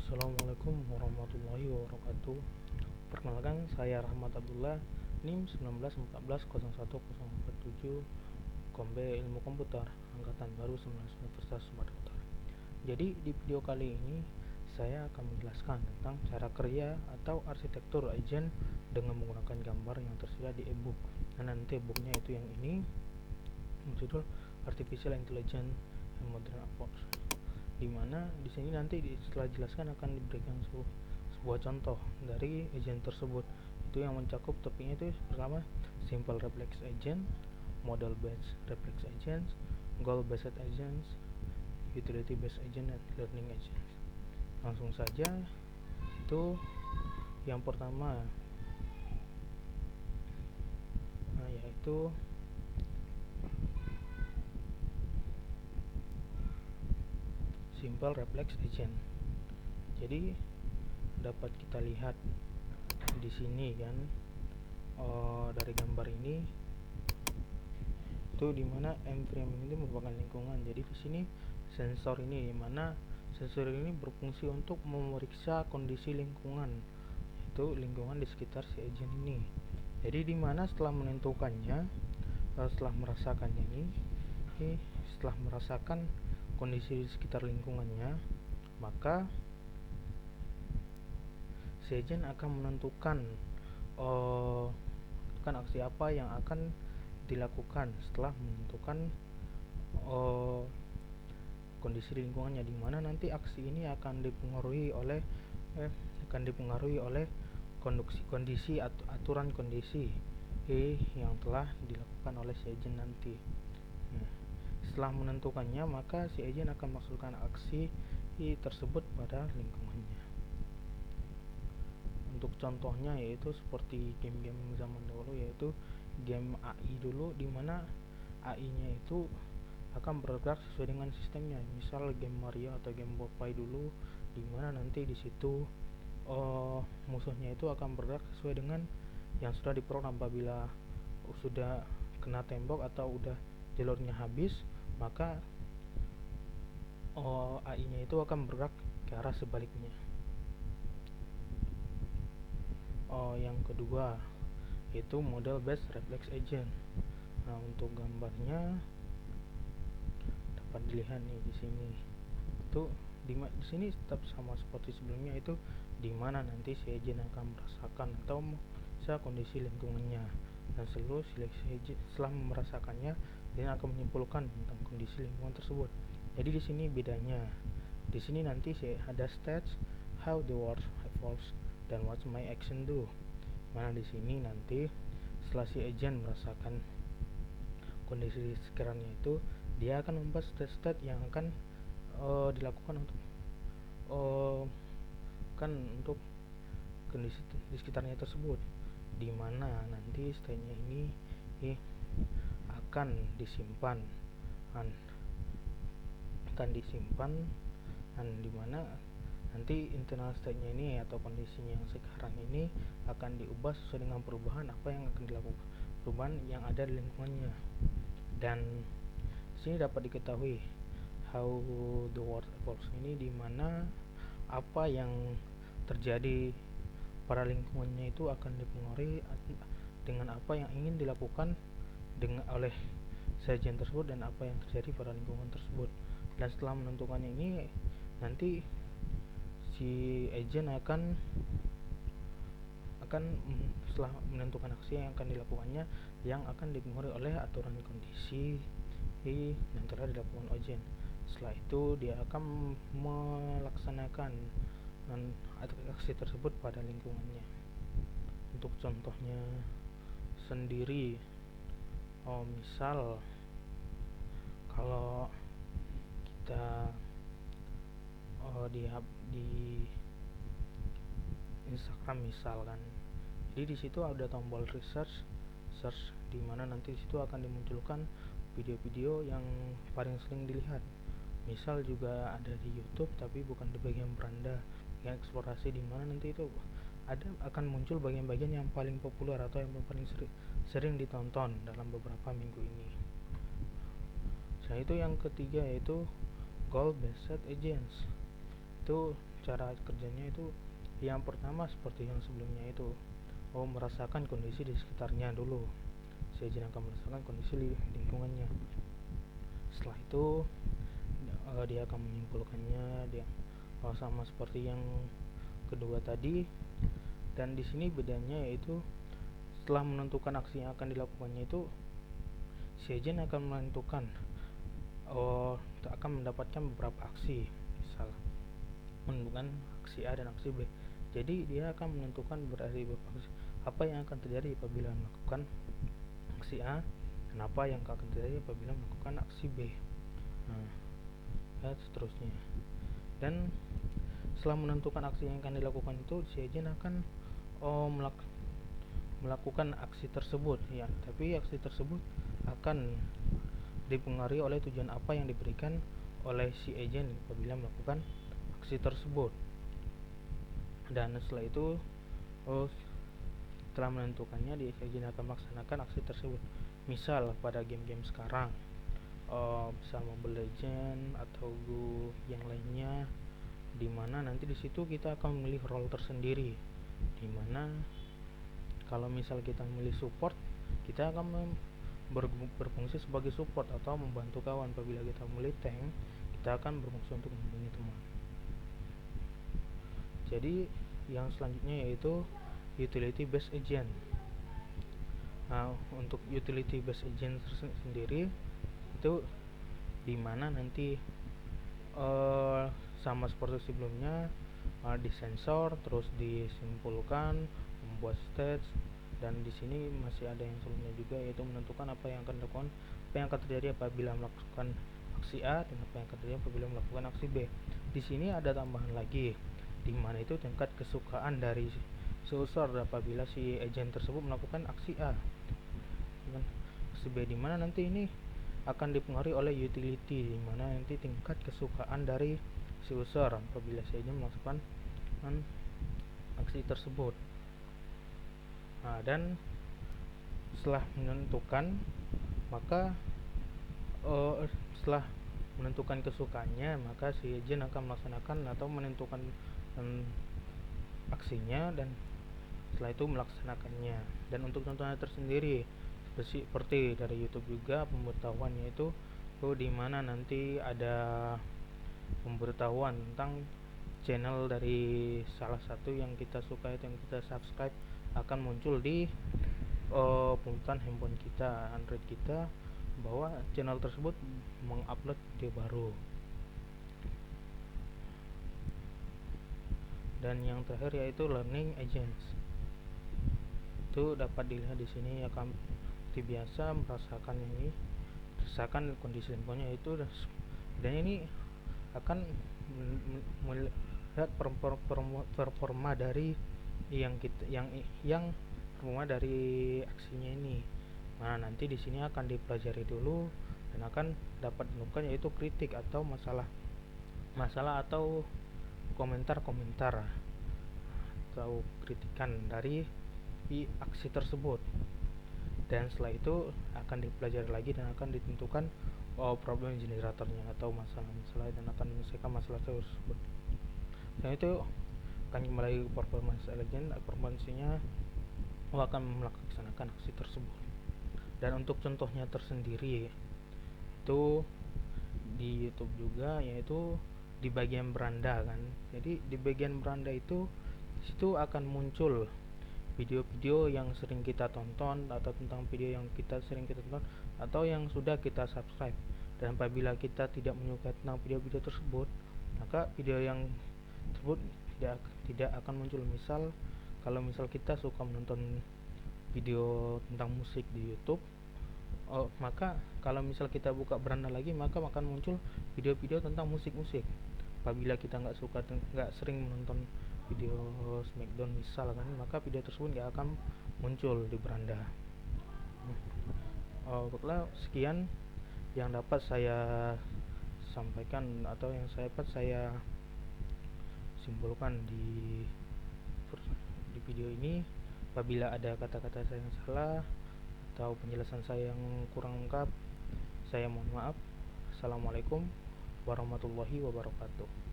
Assalamualaikum warahmatullahi wabarakatuh. Perkenalkan, saya Rahmat Abdullah, NIM 19140147, Kombe Ilmu Komputer, Angkatan Baru 19 Universitas Sumatera Utara. Jadi di video kali ini saya akan menjelaskan tentang cara kerja atau arsitektur agent dengan menggunakan gambar yang tersedia di ebook. Nah, nanti ebooknya itu yang ini, berjudul Artificial Intelligence and Modern Approach, dimana di sini nanti setelah dijelaskan akan diberikan sebuah contoh dari agent tersebut, itu yang mencakup topiknya itu pertama simple reflex agent, model based reflex agents, goal based agents, utility based agent, dan learning agents. Langsung saja, itu yang pertama yaitu simple reflex agent. Jadi dapat kita lihat di sini kan, dari gambar ini itu dimana environment itu merupakan lingkungan. Jadi di sini sensor ini, dimana sensor ini berfungsi untuk memeriksa kondisi lingkungan, itu lingkungan di sekitar si agent ini. Jadi dimana setelah menentukannya, setelah merasakannya setelah merasakan kondisi di sekitar lingkungannya, maka si agent akan menentukan aksi apa yang akan dilakukan setelah menentukan kondisi lingkungannya, di mana nanti aksi ini akan dipengaruhi oleh kondisi aturan kondisi yang telah dilakukan oleh si agent nanti. Setelah menentukannya, maka si agent akan melaksanakan aksi tersebut pada lingkungannya. Untuk contohnya yaitu seperti game-game zaman dahulu, yaitu game AI dulu, dimana AI-nya itu akan bergerak sesuai dengan sistemnya. Misal game Mario atau game Popeye dulu, dimana nanti di situ musuhnya itu akan bergerak sesuai dengan yang sudah diprogram. Apabila sudah kena tembok atau udah jalurnya habis, maka AI-nya itu akan bergerak ke arah sebaliknya. Yang kedua yaitu model based reflex agent. Nah, untuk gambarnya dapat dilihat nih di sini. Itu di sini tetap sama seperti sebelumnya, itu di mana nanti si agent akan merasakan atau bisa kondisi lingkungannya, dan setelah merasakannya dia akan menyimpulkan tentang kondisi lingkungan tersebut. Jadi di sini bedanya, di sini nanti ada stage, how the world evolves, dan what my action do. Mana di sini nanti setelah si agent merasakan kondisi sekitarnya itu, dia akan membahas state yang akan dilakukan untuk kondisi di sekitarnya tersebut, di mana nanti state-nya ini akan disimpan dan dimana nanti internal state-nya ini atau kondisinya yang sekarang ini akan diubah sesuai dengan perubahan apa yang akan dilakukan, perubahan yang ada di lingkungannya. Dan sini dapat diketahui how the world evolves ini, dimana apa yang terjadi pada lingkungannya itu akan dipengaruhi dengan apa yang ingin dilakukan oleh agent tersebut dan apa yang terjadi pada lingkungan tersebut. Dan setelah menentukan ini, nanti si agent akan setelah menentukan aksi yang akan dilakukannya, yang akan dipengaruhi oleh aturan kondisi yang telah dilakukan agent. Setelah itu dia akan melaksanakan aksi tersebut pada lingkungannya. Untuk contohnya sendiri, misal kalau kita di Instagram misalkan, jadi di situ ada tombol search, di mana nanti di situ akan dimunculkan video-video yang paling sering dilihat. Misal juga ada di YouTube, tapi bukan di bagian beranda, yang eksplorasi, di mana nanti itu akan muncul bagian-bagian yang paling populer atau yang paling sering ditonton dalam beberapa minggu ini. Nah, itu yang ketiga yaitu goal based agents. Itu cara kerjanya itu yang pertama seperti yang sebelumnya itu, merasakan kondisi di sekitarnya dulu. Si agent akan merasakan kondisi lingkungannya. Setelah itu dia akan menyimpulkannya, dia sama seperti yang kedua tadi. Dan di sini bedanya yaitu setelah menentukan aksi yang akan dilakukannya itu, si agent akan menentukan akan mendapatkan beberapa aksi, misal menentukan aksi A dan aksi B. Jadi dia akan menentukan berarti apa yang akan terjadi apabila melakukan aksi A dan apa yang akan terjadi apabila melakukan aksi B. Nah, ya seterusnya. Dan setelah menentukan aksi yang akan dilakukan itu, si agent akan melakukan aksi tersebut ya, tapi aksi tersebut akan dipengaruhi oleh tujuan apa yang diberikan oleh si agent apabila melakukan aksi tersebut. Dan setelah itu setelah menentukannya, si agent akan melaksanakan aksi tersebut. Misal pada game-game sekarang, bisa Mobile Legends atau Go yang lainnya, dimana nanti disitu kita akan memilih role tersendiri, dimana kalau misal kita memilih support, kita akan berfungsi sebagai support atau membantu kawan. Apabila kita memilih tank, kita akan berfungsi untuk melindungi teman. Jadi yang selanjutnya yaitu utility based agent. Nah, untuk utility based agent sendiri itu dimana nanti sama seperti sebelumnya, disensor, terus disimpulkan, membuat stats, dan di sini masih ada yang sebelumnya juga, yaitu menentukan apa yang akan dilakukan, apa yang akan terjadi apabila melakukan aksi A dan apa yang akan terjadi apabila melakukan aksi B. Di sini ada tambahan lagi, di mana itu tingkat kesukaan dari si user apabila si agent tersebut melakukan aksi A dan aksi B, di mana nanti ini akan dipengaruhi oleh utility, di mana nanti tingkat kesukaan dari si user apabila si agent melakukan aksi tersebut. Nah, dan setelah menentukan, maka setelah menentukan kesukaannya, maka si agent akan melaksanakan atau menentukan aksinya dan setelah itu melaksanakannya. Dan untuk contohnya tersendiri seperti dari YouTube juga pemberitahuannya itu di mana nanti ada pemberitahuan tentang channel dari salah satu yang kita suka, itu yang kita subscribe, akan muncul di pembukaan handphone kita, Android kita, bahwa channel tersebut mengupload video baru. Dan yang terakhir yaitu learning agents. Itu dapat dilihat di sini ya, kami seperti biasa merasakan kondisi handphonenya itu, dan ini akan melihat performa dari yang performa dari aksinya ini. Nah, nanti di sini akan dipelajari dulu dan akan dapat ditemukan yaitu kritik atau masalah atau komentar atau kritikan dari aksi tersebut. Dan setelah itu akan dipelajari lagi dan akan ditentukan problem generatornya atau masalah dan akan menyelesaikan masalah tersebut. Dan itu akan kembali ke performance agent, performance-nya akan melaksanakan aksi tersebut. Dan untuk contohnya tersendiri itu di YouTube juga, yaitu di bagian beranda kan. Jadi di bagian beranda itu situ akan muncul video-video yang sering kita tonton, atau tentang video yang sering kita tonton atau yang sudah kita subscribe. Dan apabila kita tidak menyukai tentang video-video tersebut, maka video yang tersebut tidak akan muncul. Misal kalau kita suka menonton video tentang musik di YouTube, maka kalau misal kita buka beranda lagi, maka akan muncul video-video tentang musik-musik. Apabila kita nggak sering menonton video Smackdown misal kan, maka video tersebut nggak akan muncul di beranda. Baiklah, sekian yang dapat saya sampaikan atau yang dapat saya simpulkan di video ini. Apabila ada kata-kata saya yang salah atau penjelasan saya yang kurang lengkap, saya mohon maaf. Assalamualaikum warahmatullahi wabarakatuh.